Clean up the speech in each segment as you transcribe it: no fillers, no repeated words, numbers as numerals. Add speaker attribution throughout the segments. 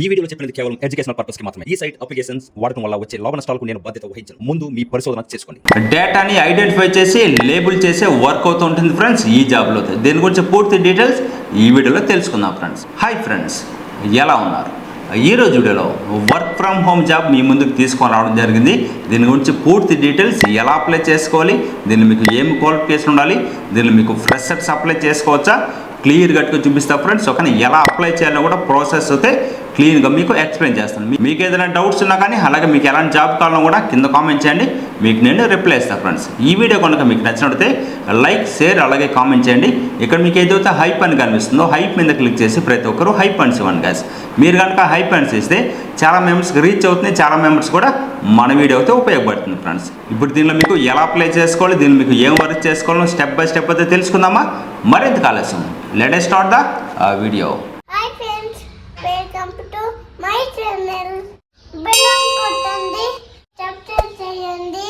Speaker 1: ఈ వీడియోలో చెప్పినది కేవలం ఎడ్యుకేషనల్ పర్పస్ కి మాత్రమే. ఈ సైట్ అప్లికేషన్స్ వాడటం వల్ల వచ్చే లాభ నష్టాలకు నేను బాధ్యత వహించను. ముందు మీ పరిశోధన చేసుకోండి.
Speaker 2: డేటాని ఐడెంటిఫై చేసి లేబుల్ చేసే వర్క్ అవుతూ ఉంటుంది ఫ్రెండ్స్ ఈ జాబ్లో. దీని గురించి పూర్తి డీటెయిల్స్ ఈ వీడియోలో తెలుసుకుందాం ఫ్రెండ్స్. హాయ్ ఫ్రెండ్స్, ఎలా ఉన్నారు? ఈరోజు వీడియోలో వర్క్ ఫ్రమ్ హోమ్ జాబ్ మీ ముందుకు తీసుకొని రావడం జరిగింది. దీని గురించి పూర్తి డీటెయిల్స్, ఎలా అప్లై చేసుకోవాలి, దీనిలో మీకు ఏం క్వాలిఫికేషన్ ఉండాలి, దీనిలో మీకు ఫ్రెషర్స్ అప్లై చేసుకోవచ్చా, క్లియర్ కట్గా చూపిస్తా ఫ్రెండ్స్. కానీ ఎలా అప్లై చేయాలో కూడా ప్రాసెస్ అయితే క్లీన్గా మీకు ఎక్స్ప్లెయిన్ చేస్తాను. మీకు ఏదైనా డౌట్స్ ఉన్నా కానీ, అలాగే మీకు ఎలాంటి జాబ్ కావాలన్నా కూడా కింద కామెంట్ చేయండి, మీకు నేను రిప్లై ఇస్తాను ఫ్రెండ్స్. ఈ వీడియో కనుక మీకు నచ్చినట్లయితే లైక్, షేర్, అలాగే కామెంట్ చేయండి. ఇక్కడ మీకు ఏదైతే హైప్ అని కనిపిస్తుందో హైప్ మీద క్లిక్ చేసి ప్రతి ఒక్కరు హైప్ అండ్స్ ఇవ్వండి గాయస్. మీరు కనుక హైప్ అండ్స్ ఇస్తే చాలా మెంబర్స్కి రీచ్ అవుతుంది, చాలా మెంబర్స్ కూడా మన వీడియో అయితే ఉపయోగపడుతుంది ఫ్రెండ్స్. ఇప్పుడు దీనిలో మీకు ఎలా అప్లై చేసుకోవాలి, దీనిలో మీకు ఏం వర్క్ చేసుకోవాలో స్టెప్ బై స్టెప్ అయితే తెలుసుకుందామా. మరింత ఆలస్యం, let us start the video.
Speaker 3: Hi friends, welcome to my channel. Bell కొట్టండి, సబ్స్క్రైబ్ చేయండి.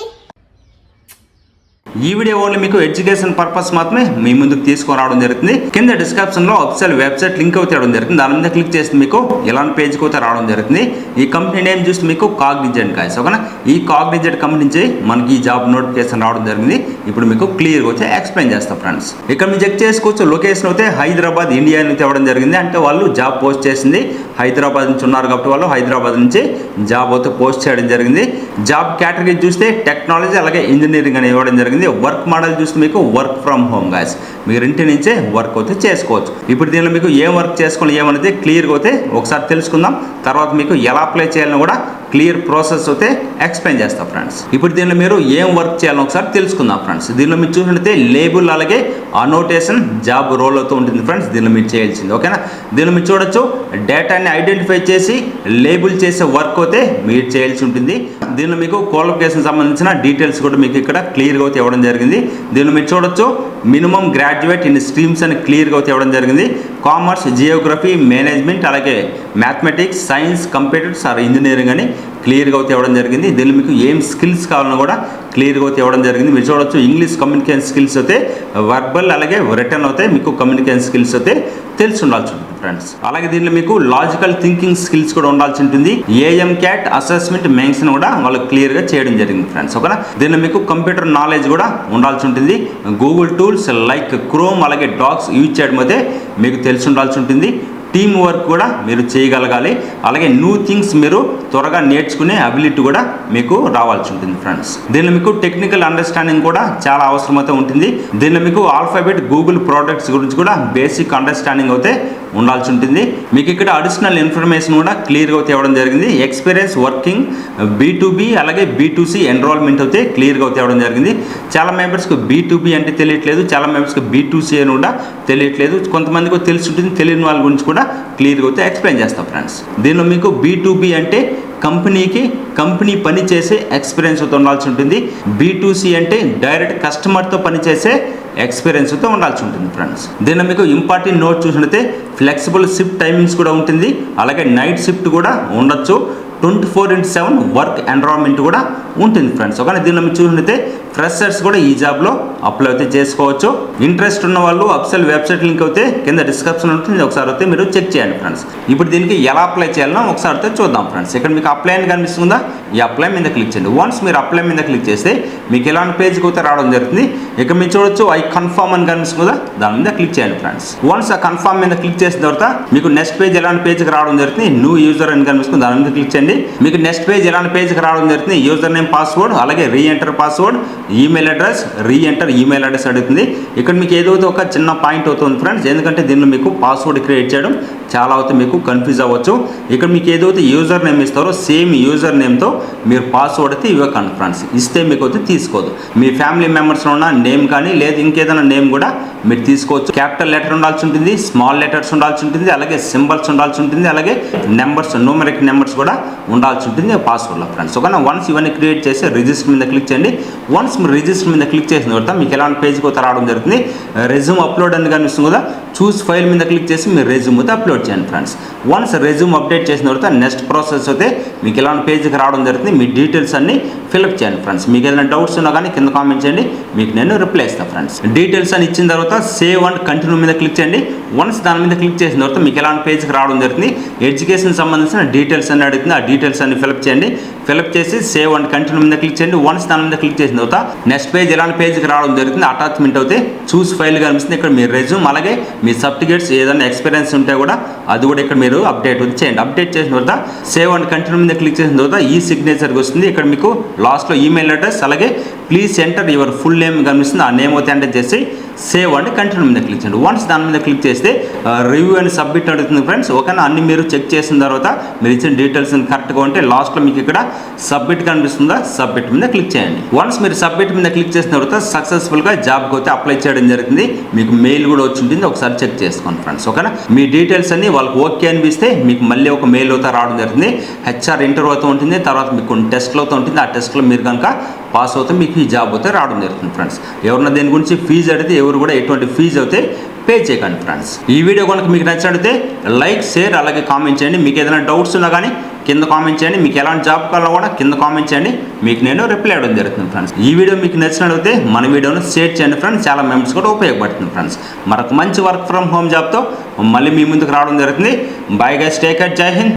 Speaker 2: ఈ వీడియో ఓన్లీ మీకు ఎడ్యుకేషన్ పర్పస్ మాత్రమే మీ ముందుకు తీసుకొని రావడం జరుగుతుంది. కింద డిస్క్రిప్షన్ లో అఫీషియల్ వెబ్సైట్ లింక్ అయితే రావడం జరుగుతుంది. దాని మీద క్లిక్ చేస్తే మీకు ఇలాంటి పేజ్కి అయితే రావడం జరుగుతుంది. ఈ కంపెనీ నేమ్ చూస్తే మీకు కాగ్నిజెంట్ గాయస్. ఓకేనా, ఈ కాగ్నిజెంట్ కంపెనీ నుంచి మనకి ఈ జాబ్ నోటిఫికేషన్ రావడం జరిగింది. ఇప్పుడు మీకు క్లియర్గా అయితే ఎక్స్ప్లెయిన్ చేస్తాం ఫ్రెండ్స్. ఇక్కడ మీరు చెక్ చేసుకోవచ్చు. లొకేషన్ అయితే హైదరాబాద్, ఇండియా నుంచి ఇవ్వడం జరిగింది. అంటే వాళ్ళు జాబ్ పోస్ట్ చేసింది హైదరాబాద్ నుంచి ఉన్నారు కాబట్టి వాళ్ళు హైదరాబాద్ నుంచి జాబ్ అయితే పోస్ట్ చేయడం జరిగింది. జాబ్ కేటగిరీ చూస్తే టెక్నాలజీ, అలాగే ఇంజనీరింగ్ అని ఇవ్వడం జరిగింది. వర్క్ మోడల్ చూస్తే మీకు వర్క్ ఫ్రమ్ హోమ్ గాయస్. మీరు ఇంటి నుంచే వర్క్ అయితే చేసుకోవచ్చు. ఇప్పుడు దీనిలో మీకు ఏం వర్క్ చేసుకోవాలి ఏమనేది క్లియర్గా అయితే ఒకసారి తెలుసుకుందాం. తర్వాత మీకు ఎలా అప్లై చేయాలని కూడా క్లియర్ ప్రాసెస్ అయితే ఎక్స్ప్లెయిన్ చేస్తాం ఫ్రెండ్స్. ఇప్పుడు దీనిలో మీరు ఏం వర్క్ చేయాలని ఒకసారి తెలుసుకుందాం ఫ్రెండ్స్. దీనిలో మీరు చూసినట్లయితే లేబుల్, అలాగే అనోటేషన్ జాబ్ రోల్ అవుతూ ఉంటుంది ఫ్రెండ్స్. దీనిలో మీరు చేయాల్సింది ఓకేనా. దీనిలో మీరు చూడొచ్చు, డేటాని ఐడెంటిఫై చేసి లేబుల్ చేసే వర్క్ అయితే మీరు చేయాల్సి ఉంటుంది. దీనిలో మీకు క్వాలిఫికేషన్ సంబంధించిన డీటెయిల్స్ కూడా మీకు ఇక్కడ క్లియర్గా అయితే ఇవ్వడం జరిగింది. దీనిలో మీరు చూడొచ్చు, మినిమం గ్రాడ్యుయేట్ ఇన్ స్ట్రీమ్స్ అని క్లియర్గా అయితే ఇవ్వడం జరిగింది. కామర్స్, జియోగ్రఫీ, మేనేజ్మెంట్, అలాగే mathematics, science, computers or engineering అని క్లియర్గా అయితే ఇవ్వడం జరిగింది. దీనిలో మీకు ఏం స్కిల్స్ కావాలన్నా కూడా క్లియర్గా అయితే ఇవ్వడం జరిగింది. మీరు చూడొచ్చు, ఇంగ్లీష్ కమ్యూనికేషన్ స్కిల్స్ అయితే వర్బల్, అలాగే రిటర్న్ అయితే మీకు కమ్యూనికేషన్ స్కిల్స్ అయితే తెలిసి ఉండాల్సి ఉంటుంది ఫ్రెండ్స్. అలాగే దీనిలో మీకు లాజికల్ థింకింగ్ స్కిల్స్ కూడా ఉండాల్సి ఉంటుంది. ఏఎం క్యాట్ అసెస్మెంట్ మెన్షన్ కూడా వాళ్ళు క్లియర్గా చేయడం జరిగింది ఫ్రెండ్స్. ఓకేనా. దీనిలో మీకు కంప్యూటర్ నాలెడ్జ్ కూడా ఉండాల్సి ఉంటుంది. గూగుల్ టూల్స్ లైక్ క్రోమ్, అలాగే డాక్స్ యూజ్ చేయడం అయితే మీకు తెలిసి ఉండాల్సి ఉంటుంది. టీమ్ వర్క్ కూడా మీరు చేయగలగాలి. అలాగే న్యూ థింగ్స్ మీరు త్వరగా నేర్చుకునే అబిలిటీ కూడా మీకు రావాల్సి ఉంటుంది ఫ్రెండ్స్. దీనిలో మీకు టెక్నికల్ అండర్స్టాండింగ్ కూడా చాలా అవసరమైతే ఉంటుంది. దీనిలో మీకు ఆల్ఫాబెట్, గూగుల్ ప్రోడక్ట్స్ గురించి కూడా బేసిక్ అండర్స్టాండింగ్ అయితే ఉండాల్సి ఉంటుంది. మీకు ఇక్కడ అడిషనల్ ఇన్ఫర్మేషన్ కూడా క్లియర్గా అయితే ఇవ్వడం జరిగింది. ఎక్స్పీరియన్స్ వర్కింగ్ B2B, అలాగే B2C ఎన్రోల్మెంట్ అయితే క్లియర్గా అయితే ఇవ్వడం జరిగింది. చాలా మెంబర్స్కి B2B అంటే తెలియట్లేదు, చాలా మెంబర్స్కి B2C అని కూడా తెలియట్లేదు. కొంతమందికి తెలిసి ఉంటుంది, తెలియని వాళ్ళ గురించి కూడా క్లియర్గా అయితే ఎక్స్ప్లెయిన్ చేస్తాం ఫ్రెండ్స్. దీనిలో మీకు B2B అంటే కంపెనీ పని చేసే ఎక్స్పీరియన్స్ అయితే ఉండాల్సి ఉంటుంది. B2C అంటే డైరెక్ట్ కస్టమర్తో పనిచేసే ఎక్స్పీరియన్స్ అయితే ఉండాల్సి ఉంటుంది ఫ్రెండ్స్. దీనిలో మీకు ఇంపార్టెంట్ నోట్ చూసినట్లయితే ఫ్లెక్సిబుల్ షిఫ్ట్ టైమింగ్స్ కూడా ఉంటుంది. అలాగే నైట్ షిఫ్ట్ కూడా ఉండొచ్చు. 24/7 వర్క్ ఎన్విరాన్మెంట్ కూడా ఉంటుంది ఫ్రెండ్స్. ఒకవేళ దీనిలో మీరు చూసినట్లయితే ఫ్రెషర్స్ కూడా ఈ జాబ్లో అప్లై అయితే చేసుకోవచ్చు. ఇంట్రెస్ట్ ఉన్న వాళ్ళు అఫీషియల్ వెబ్సైట్ లింక్ అయితే కింద డిస్క్రిప్షన్ ఉంటుంది, ఒకసారి అయితే మీరు చెక్ చేయండి ఫ్రెండ్స్. ఇప్పుడు దీనికి ఎలా అప్లై చేయాలనో ఒకసారి అయితే చూద్దాం ఫ్రెండ్స్. ఇక్కడ మీకు అప్లై అని కనిపిస్తుందా, ఈ అప్లై మీద క్లిక్ చేయండి. వన్స్ మీరు అప్లై మీద క్లిక్ చేస్తే మీకు ఎలాంటి పేజ్కి అయితే రావడం జరుగుతుంది. ఇక్కడ మీరు చూడొచ్చు, ఐ కన్ఫర్మ్ అని కనిపిస్తుందా, దాని మీద క్లిక్ చేయండి ఫ్రెండ్స్. వన్స్ ఆ కన్ఫర్మ్ మీద క్లిక్ చేసిన తర్వాత మీకు నెక్స్ట్ పేజ్ ఎలాంటి పేజ్కి రావడం జరుగుతుంది. న్యూ యూజర్ అని కనిపిస్తుంది, దాని మీద క్లిక్ చేయండి. మీకు నెక్స్ట్ పేజ్ ఎలాంటి పేజ్కి రావడం జరుగుతుంది. యూజర్ నేమ్, పాస్వర్డ్, అలాగే re-enter password, email address, re-enter email address అడుగుతుంది. ఇక్కడ మీకు ఏదో ఒక చిన్న పాయింట్ అవుతుంది ఫ్రెండ్స్, ఎందుకంటే దీనిలో మీకు పాస్వర్డ్ క్రియేట్ చేయడం చాలా అవుతుంది, మీకు కన్ఫ్యూజ్ అవ్వచ్చు. ఇక్కడ మీకు ఏదైతే యూజర్ నేమ్ ఇస్తారో సేమ్ యూజర్ నేమ్తో మీరు పాస్వర్డ్ అయితే ఇవ్వకండి ఫ్రెండ్స్. ఇస్తే మీకు అయితే తీసుకోదు. మీ ఫ్యామిలీ మెంబర్స్లో ఉన్న నేమ్ కానీ లేదు ఇంకేదైనా నేమ్ కూడా మీరు తీసుకోవచ్చు. క్యాపిటల్ లెటర్ ఉండాల్సి ఉంటుంది, స్మాల్ లెటర్స్ ఉండాల్సి ఉంటుంది, అలాగే సింబల్స్ ఉండాల్సి ఉంటుంది, అలాగే నెంబర్స్, న్యూమరిక్ నెంబర్స్ కూడా ఉండాల్సి ఉంటుంది పాస్వర్డ్లో ఫ్రెండ్స్. ఓకేనా. వన్స్ ఇవన్నీ క్రియేట్ చేసి రిజిస్టర్ మీద క్లిక్ చేయండి. వన్స్ మీరు రిజిస్టర్ మీద క్లిక్ చేసిన తర్వాత మీకు ఎలాంటి పేజ్కి అయితే రావడం జరుగుతుంది. రెజ్యూమ్ అప్లోడ్ అని కనిపిస్తుంది కదా, చూస్ ఫైల్ మీద క్లిక్ చేసి మీరు రెజ్యూమ్ అయితే అప్లోడ్ చేయండి ఫ్రెండ్స్. వన్స్ రెజ్యూమ్ అప్డేట్ చేసిన తర్వాత నెక్స్ట్ ప్రాసెస్ అయితే మీకు ఇలాంటి పేజ్కి రావడం జరుగుతుంది. మీ డీటెయిల్స్ అన్ని ఫిల్అప్ చేయండి ఫ్రెండ్స్. మీకు ఏదైనా డౌట్స్ ఉన్నా కానీ కింద కామెంట్ చేయండి, మీకు నేను రిప్లై ఇస్తాను ఫ్రెండ్స్. డీటెయిల్స్ అని ఇచ్చిన తర్వాత సేవ్ అండ్ కంటిన్యూ మీద క్లిక్ చేయండి. వన్స్ దాని మీద క్లిక్ చేసిన తర్వాత మీకు ఎలాంటి పేజ్కి రావడం జరుగుతుంది. ఎడ్యుకేషన్ సంబంధించిన డీటెయిల్స్ అన్ని అడుగుతుంది. ఆ డీటెయిల్స్ అన్ని ఫిల్అప్ చేయండి. ఫిల్అప్ చేసి సేవ్ అండ్ కంటిన్యూ మీద క్లిక్ చేయండి. వన్స్ దాని మీద క్లిక్ చేసిన తర్వాత నెక్స్ట్ పేజ్ ఎలాంటి పేజ్కి రావడం జరుగుతుంది. అటాచ్మెంట్ అయితే చూస్ ఫైల్ కనిపిస్తుంది. ఇక్కడ మీ రెజ్యూమ్ అలాగే మీ సర్టిఫికేట్స్ ఏదైనా ఎక్స్పీరియన్స్ ఉంటే కూడా అది కూడా ఇక్కడ మీరు అప్డేట్ చేయండి. అప్డేట్ చేసిన తర్వాత సేవ్ అండ్ కంటిన్యూ మీద క్లిక్ చేసిన తర్వాత ఈ సిగ్నేచర్కి వస్తుంది. ఇక్కడ మీకు లాస్ట్లో ఈమెయిల్ అడ్రస్ అలాగే please enter your full name కనిపిస్తుంది. ఆ నేమ్ అయితే ఎంటర్ చేసి సేవ్ అండ్ కంటిన్యూ మీద క్లిక్ చేయండి. వన్స్ దాని మీద క్లిక్ చేస్తే రివ్యూ అండ్ సబ్మిట్ అడుగుతుంది ఫ్రెండ్స్. ఓకేనా, అన్ని మీరు చెక్ చేసిన తర్వాత మీరు ఇచ్చిన డీటెయిల్స్ కరెక్ట్గా ఉంటే లాస్ట్లో మీకు ఇక్కడ సబ్మిట్ కనిపిస్తుందా, సబ్మిట్ మీద క్లిక్ చేయండి. వన్స్ మీరు సబ్మిట్ మీద క్లిక్ చేసిన తర్వాత సక్సెస్ఫుల్గా జాబ్కి అయితే అప్లై చేయడం జరుగుతుంది. మీకు మెయిల్ కూడా వచ్చి ఉంటుంది, ఒకసారి చెక్ చేసుకోండి ఫ్రెండ్స్. ఓకేనా, మీ డీటెయిల్స్ అన్ని వాళ్ళకి ఓకే అనిపిస్తే మీకు మళ్ళీ ఒక మెయిల్ అవుతా రావడం జరుగుతుంది. హెచ్ఆర్ ఇంటర్వ్యూ అవుతూ ఉంటుంది. తర్వాత మీకు కొన్ని టెస్ట్లు అవుతూ ఉంటుంది. ఆ టెస్ట్లో మీరు కనుక పాస్ అవుతే మీకు ఈ జాబ్ అయితే రావడం జరుగుతుంది ఫ్రెండ్స్. ఎవరన్నా దేని గురించి ఫీజు అడిగితే ఎవరు కూడా ఎటువంటి ఫీజు అయితే పే చేయకండి ఫ్రెండ్స్. ఈ వీడియో కనుక మీకు నచ్చినట్లయితే లైక్, షేర్ అలాగే కామెంట్ చేయండి. మీకు ఏదైనా డౌట్స్ ఉన్నా కానీ కింద కామెంట్ చేయండి. మీకు ఎలాంటి జాబ్ కావాలో కూడా కింద కామెంట్ చేయండి, మీకు నేను రిప్లై ఇవ్వడం జరుగుతుంది ఫ్రెండ్స్. ఈ వీడియో మీకు నచ్చినట్లయితే మన వీడియోను షేర్ చేయండి ఫ్రెండ్స్. చాలా మెంబర్స్ కూడా ఉపయోగపడుతుంది ఫ్రెండ్స్. మరొక మంచి వర్క్ ఫ్రమ్ హోమ్ జాబ్తో మళ్ళీ మీ ముందుకు రావడం జరుగుతుంది. బై గైస్, టేక్ కేర్, జై హింద్.